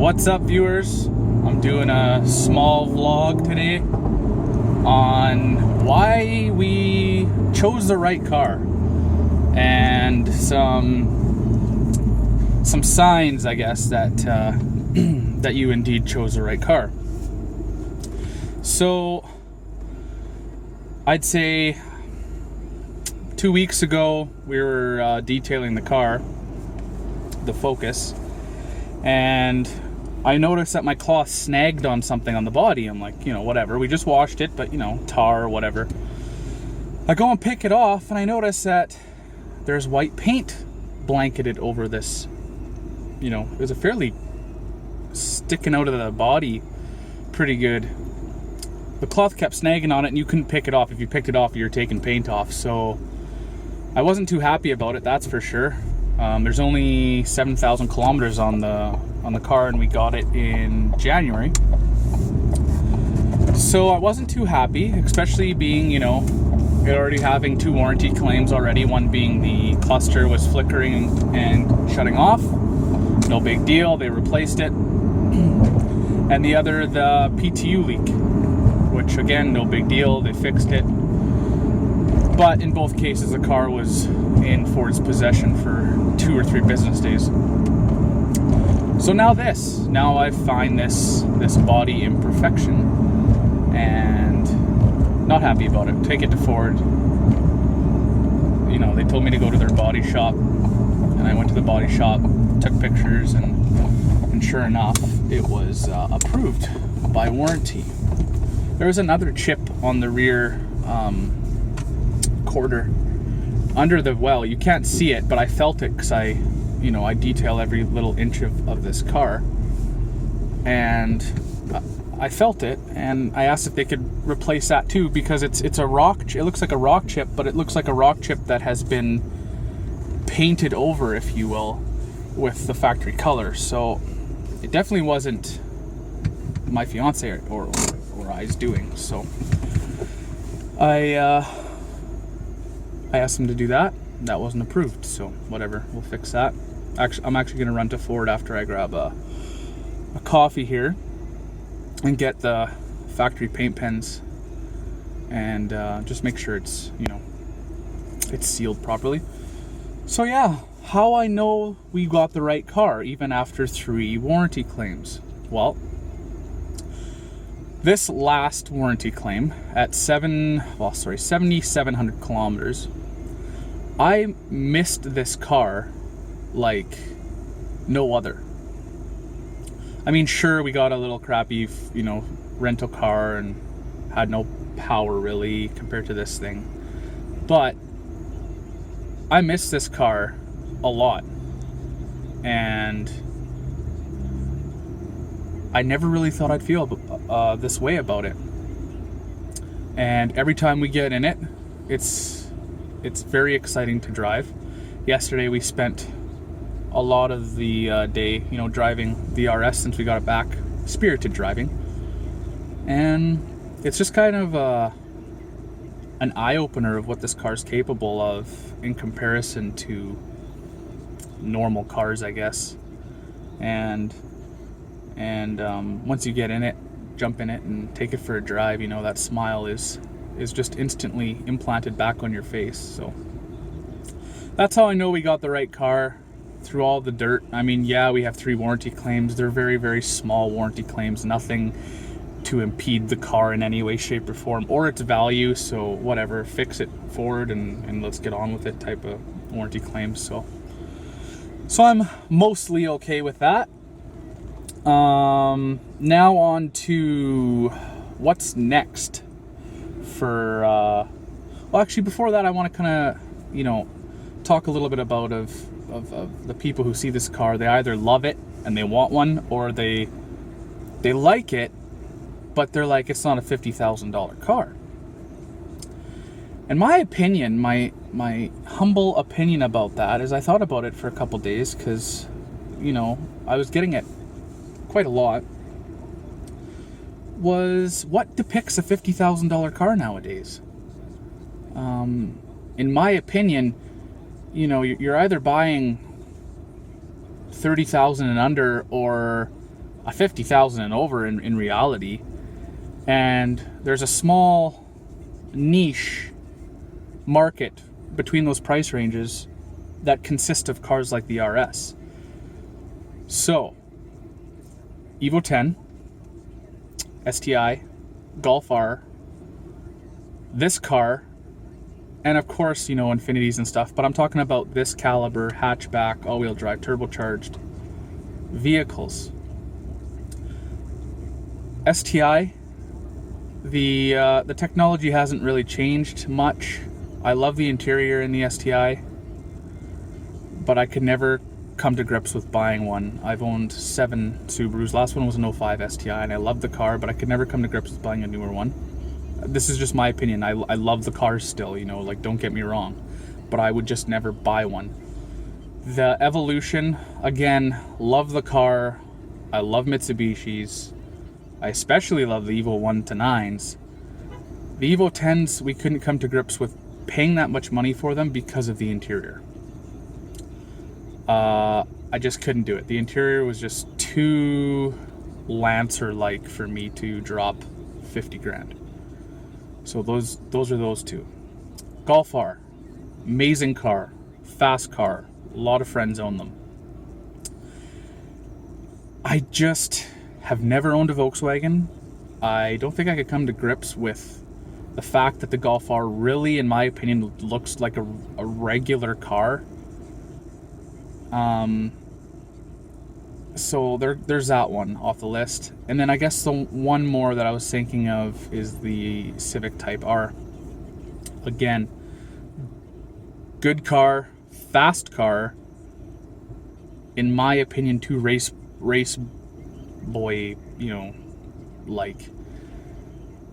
What's up, viewers? I'm doing a small vlog today on why we chose the right car and some signs, I guess, that that you indeed chose the right car. So I'd say 2 weeks ago we were detailing the car, the Focus, and I noticed that my cloth snagged on something on the body. I'm like, whatever, we just washed it, but tar or whatever. I go and pick it off and I notice that there's white paint blanketed over this. It was a fairly sticking out of the body pretty good. The cloth kept snagging on it and you couldn't pick it off. If you picked it off, you're taking paint off. So I wasn't too happy about it, that's for sure. There's only 7,000 kilometers on the car, and we got it in January. So I wasn't too happy, especially being, it already having 2 warranty claims already. One being the cluster was flickering and shutting off. No big deal, they replaced it. And the other, the PTU leak, which again, no big deal, they fixed it. But in both cases, the car was in Ford's possession for 2 or 3 business days. So now I find this body imperfection and not happy about it. Take it to Ford. They told me to go to their body shop, and I went to the body shop, took pictures, and sure enough, it was approved by warranty. There was another chip on the rear quarter under the well. You can't see it, but I felt it because I detail every little inch of this car, and I felt it, and I asked if they could replace that too, because it's a rock. It looks like a rock chip, but it looks like a rock chip that has been painted over, if you will, with the factory color. So it definitely wasn't my fiance or I's doing. So I asked him to do that. That wasn't approved, so whatever, we'll fix that. I'm actually going to run to Ford after I grab a coffee here and get the factory paint pens and just make sure it's it's sealed properly. So yeah, how I know we got the right car even after 3 warranty claims. Well, this last warranty claim at 7,700 kilometers, I missed this car like no other. I mean, sure, we got a little crappy, rental car and had no power really compared to this thing, but I missed this car a lot, and I never really thought I'd feel this way about it. And every time we get in it, it's very exciting to drive. Yesterday we spent a lot of the day, driving the RS since we got it back, spirited driving, and it's just kind of an eye-opener of what this car's capable of in comparison to normal cars, I guess. And once you get in it, jump in it and take it for a drive, that smile is just instantly implanted back on your face. So that's how I know we got the right car through all the dirt. I mean, yeah, we have 3 warranty claims. They're very, very small warranty claims, nothing to impede the car in any way, shape, or form, or its value. So whatever, fix it forward and let's get on with it type of warranty claims. So I'm mostly okay with that. Now on to what's next for well, actually before that, I want to kind of talk a little bit about of the people who see this car. They either love it and they want one, or they like it, but they're like, it's not a $50,000 car. And my opinion, my humble opinion about that is, I thought about it for a couple days, because I was getting it quite a lot, was what depicts a $50,000 car nowadays. In my opinion, you're either buying 30,000 and under, or a 50,000 and over in reality. And there's a small niche market between those price ranges that consist of cars like the RS. So, Evo 10, STI, Golf R, this car, and of course, Infinities and stuff, but I'm talking about this caliber, hatchback, all-wheel drive, turbocharged vehicles. STI, the technology hasn't really changed much. I love the interior in the STI, but I could never come to grips with buying one. I've owned 7 Subarus. Last one was an 05 STI, and I love the car, but I could never come to grips with buying a newer one. This is just my opinion. I love the cars still, don't get me wrong, but I would just never buy one. The Evolution, again, love the car. I love Mitsubishis. I especially love the Evo 1 to 9s. The Evo 10s, we couldn't come to grips with paying that much money for them because of the interior. I just couldn't do it. The interior was just too Lancer-like for me to drop 50 grand. So those are those two. Golf R, amazing car, fast car. A lot of friends own them. I just have never owned a Volkswagen. I don't think I could come to grips with the fact that the Golf R really, in my opinion, looks like a regular car. So there's that one off the list. And then I guess the one more that I was thinking of is the Civic Type R. Again, good car, fast car. In my opinion, too race boy, like.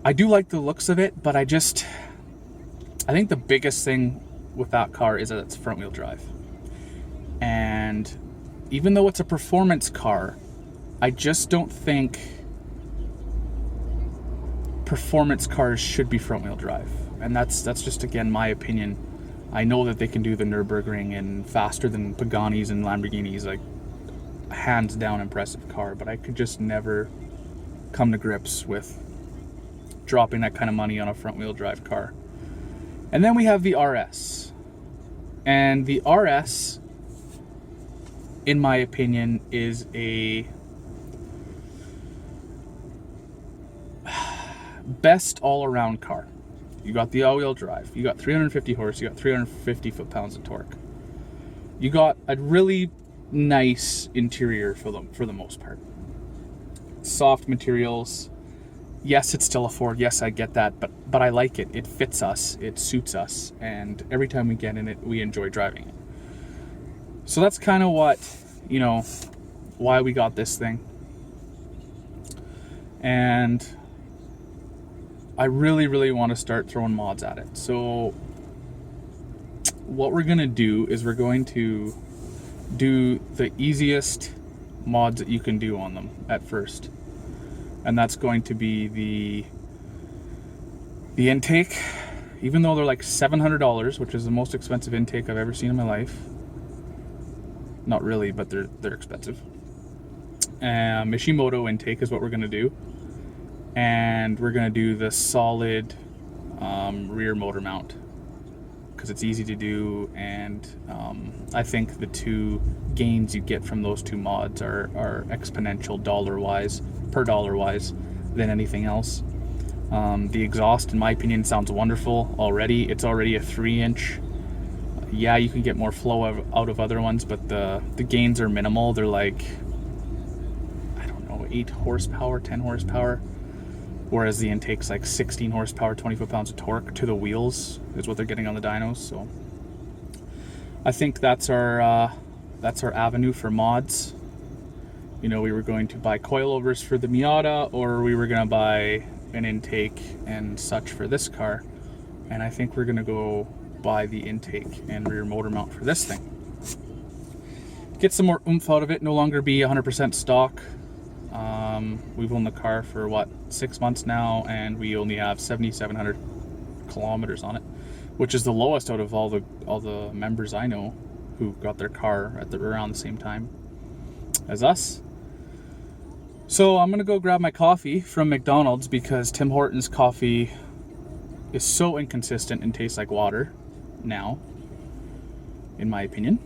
I do like the looks of it, but I think the biggest thing with that car is that it's front wheel drive. And even though it's a performance car, I just don't think performance cars should be front wheel drive. And that's just, again, my opinion. I know that they can do the Nürburgring and faster than Pagani's and Lamborghinis, like hands down impressive car, but I could just never come to grips with dropping that kind of money on a front wheel drive car. And then we have the RS. And the RS, in my opinion, is a best all-around car. You got the all-wheel drive. You got 350 horse. You got 350 foot-pounds of torque. You got a really nice interior for the most part. Soft materials. Yes, it's still a Ford. Yes, I get that, but I like it. It fits us. It suits us, and every time we get in it, we enjoy driving it. So that's kind of what, why we got this thing. And I really, really want to start throwing mods at it. So what we're going to do is we're going to do the easiest mods that you can do on them at first. And that's going to be the intake. Even though they're like $700, which is the most expensive intake I've ever seen in my life. Not really, but they're expensive. Mishimoto intake is what we're going to do. And we're going to do the solid rear motor mount, because it's easy to do, and I think the two gains you get from those two mods are exponential per dollar wise than anything else. The exhaust, in my opinion, sounds wonderful already. It's already a 3-inch. Yeah, you can get more flow out of other ones, but the gains are minimal. They're like, I don't know, 8 horsepower, 10 horsepower. Whereas the intake's like 16 horsepower, 20 foot-pounds of torque to the wheels is what they're getting on the dynos. So I think that's our avenue for mods. We were going to buy coilovers for the Miata, or we were going to buy an intake and such for this car. And I think we're going to go buy the intake and rear motor mount for this thing. Get some more oomph out of it, no longer be 100% stock. We've owned the car for 6 months now, and we only have 7,700 kilometers on it, which is the lowest out of all the members I know who got their car at around the same time as us. So I'm gonna go grab my coffee from McDonald's because Tim Hortons coffee is so inconsistent and tastes like water now, in my opinion.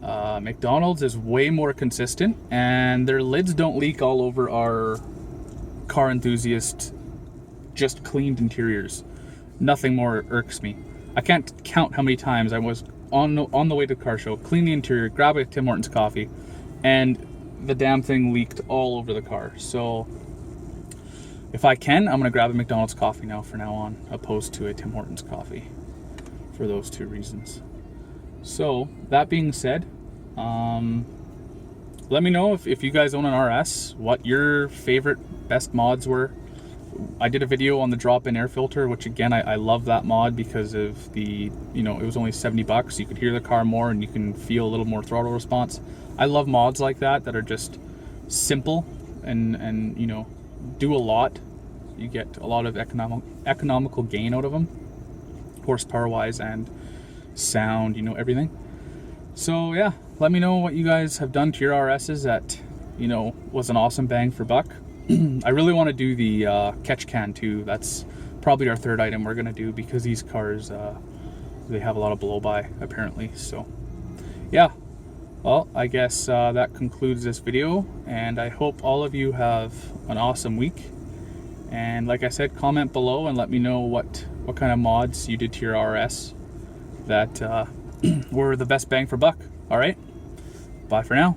McDonald's is way more consistent, and their lids don't leak all over our car enthusiast just cleaned interiors. Nothing more irks me. I can't count how many times I was on the way to the car show, clean the interior, grab a Tim Hortons coffee, and the damn thing leaked all over the car. So if I can, I'm gonna grab a McDonald's coffee now from now on, opposed to a Tim Hortons coffee, for those two reasons. So that being said, let me know if you guys own an RS, what your favorite best mods were. I did a video on the drop-in air filter, which again, I love that mod because of the, it was only $70. You could hear the car more and you can feel a little more throttle response. I love mods like that are just simple and do a lot. You get a lot of economical gain out of them, horsepower wise and sound, everything. So yeah, let me know what you guys have done to your RSs that was an awesome bang for buck. I really want to do the catch can too. That's probably our third item we're gonna do because these cars they have a lot of blow by apparently. So yeah, well, I guess that concludes this video, and I hope all of you have an awesome week. And like I said, comment below and let me know what kind of mods you did to your RS that were the best bang for buck. All right, bye for now.